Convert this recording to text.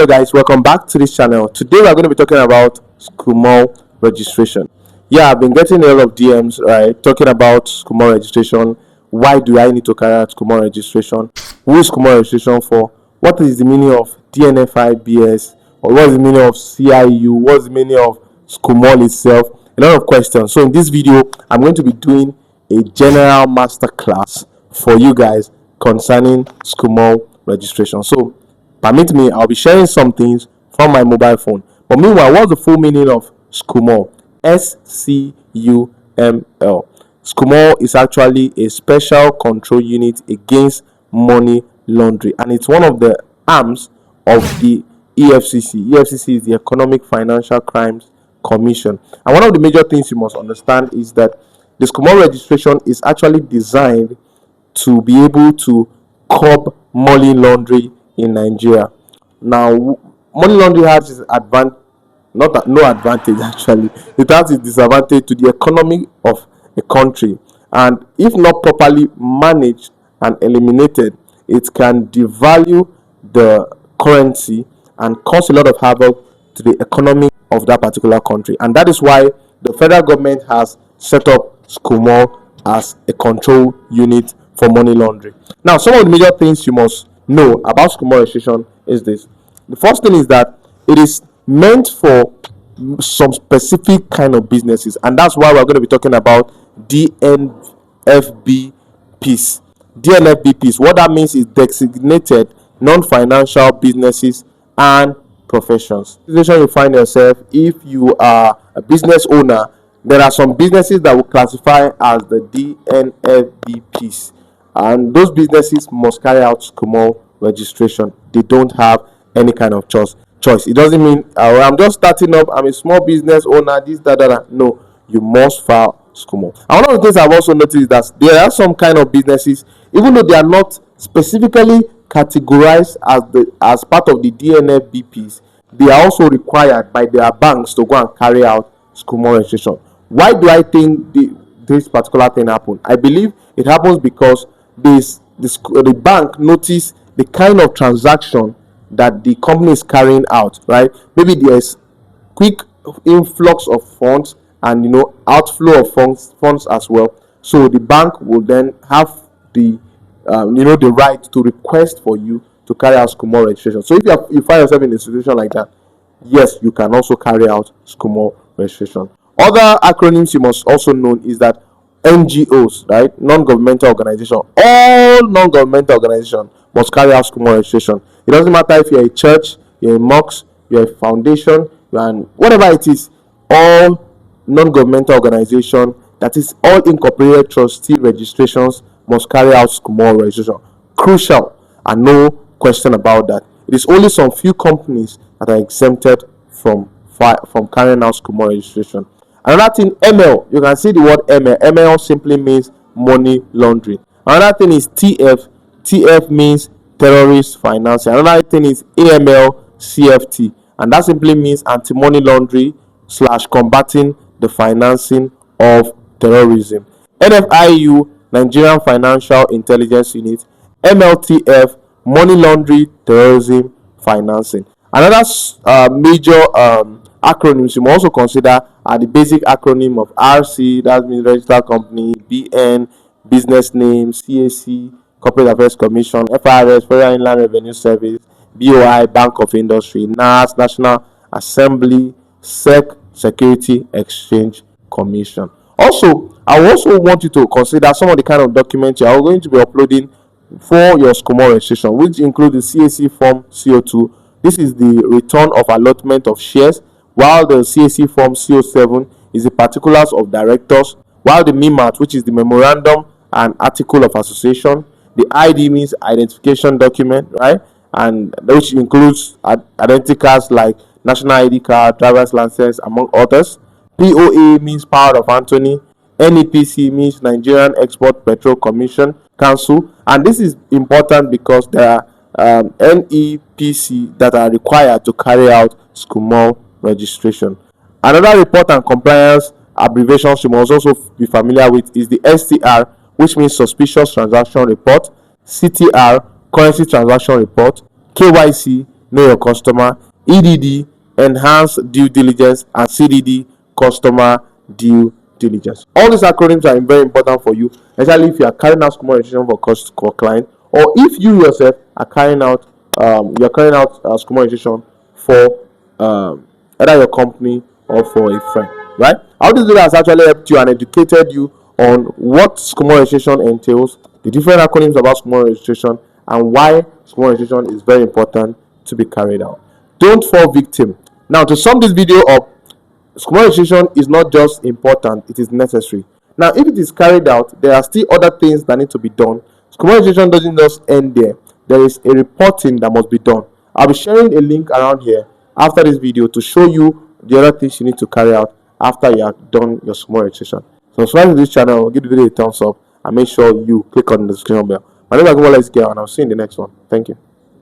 Hello guys, welcome back to this channel. Today we are going to be talking about SCUML registration. Yeah, I've been getting a lot of DMs, right, talking about SCUML registration. Why do I need to carry out SCUML registration? Who is SCUML registration for? What is the meaning of DNFI-BS? Or what is the meaning of CIU? What is the meaning of SCUML itself? A lot of questions. So in this video, I'm going to be doing a general masterclass for you guys concerning SCUML registration. So permit me, I'll be sharing some things from my mobile phone. But meanwhile, what's the full meaning of SCUML? SCUML. SCUML is actually a special control unit against money laundering, and it's one of the arms of the EFCC. EFCC is the Economic Financial Crimes Commission. And one of the major things you must understand is that the SCUML registration is actually designed to be able to curb money laundering in Nigeria. Now, money laundering has its advantage, no advantage actually. It has its disadvantage to the economy of a country, and if not properly managed and eliminated, it can devalue the currency and cause a lot of havoc to the economy of that particular country. And that is why the federal government has set up SCUML as a control unit for money laundering. Now, some of the major things you must know about SCUML registration is this. The first thing is that it is meant for some specific kind of businesses, and that's why we're going to be talking about DNFBPs. DNFBPs, what that means is designated non-financial businesses and professions. The situation you find yourself, if you are a business owner, there are some businesses that will classify as the DNFBPs, and those businesses must carry out SCUML registration. They don't have any kind of choice. It doesn't mean I'm just starting up, I'm a small business owner, this, that. No, you must file SCUML. And one of the things I've also noticed is that there are some kind of businesses, even though they are not specifically categorized as part of the DNFBPs, they are also required by their banks to go and carry out SCUML registration. Why do I think this particular thing happened? I believe it happens because the bank notice the kind of transaction that the company is carrying out, right? Maybe there's quick influx of funds and outflow of funds as well. So the bank will then have the the right to request for you to carry out SCUML registration. So if you find yourself in a situation like that, yes, you can also carry out SCUML registration. Other acronyms you must also know is that NGOs, right, non-governmental organization, all non-governmental organizations must carry out SCUML registration. It doesn't matter if you're a church, you're a mosque, you're a foundation, and whatever it is, all non-governmental organization, that is all incorporated trustee registrations, must carry out SCUML registration. Crucial, and no question about that. It is only some few companies that are exempted from carrying out SCUML registration. Another thing, ML, you can see the word ML. ML simply means money laundering. Another thing is TF. TF means terrorist financing. Another thing is AML CFT, and that simply means anti-money laundering / combating the financing of terrorism. NFIU, Nigerian Financial Intelligence Unit. MLTF, money laundering, terrorism, financing. Another major acronyms you must also consider are the basic acronym of RC, that means registered company, BN, business name, CAC, Corporate Affairs Commission, FRS, Federal Inland Revenue Service, BOI, Bank of Industry, NAS, National Assembly, SEC, Security Exchange Commission. Also, I also want you to consider some of the kind of documents you are going to be uploading for your SCUML registration, which include the CAC form CO2. This is the return of allotment of shares, while the CAC form CO7 is the particulars of directors, while the MEMAT, which is the memorandum and article of association. The ID means identification document, right? And which includes identity cards like national ID card, driver's license, among others. POA means power of attorney. NEPC means Nigerian Export Petrol Commission Council. And this is important because there are NEPC that are required to carry out SCUML registration. Another report and compliance abbreviations you must also be familiar with is the STR, which means suspicious transaction report, CTR, currency transaction report, KYC, know your customer, EDD, enhanced due diligence, and CDD, customer due diligence. All these acronyms are very important for you, especially if you are carrying out SCUML registration for client, or if you yourself are carrying out SCUML registration for either your company or for a friend, right? How this video has actually helped you and educated you on what SCUML registration entails, the different acronyms about SCUML registration, and why SCUML registration is very important to be carried out. Don't fall victim. Now, to sum this video up, SCUML registration is not just important, it is necessary. Now, if it is carried out, there are still other things that need to be done. SCUML registration doesn't just end there. There is a reporting that must be done. I'll be sharing a link around here after this video to show you the other things you need to carry out after you have done your SCUML registration. Subscribe to this channel, give the video a thumbs up, and make sure you click on the description bell. My name is Acronyms, and I'll see you in the next one. Thank you.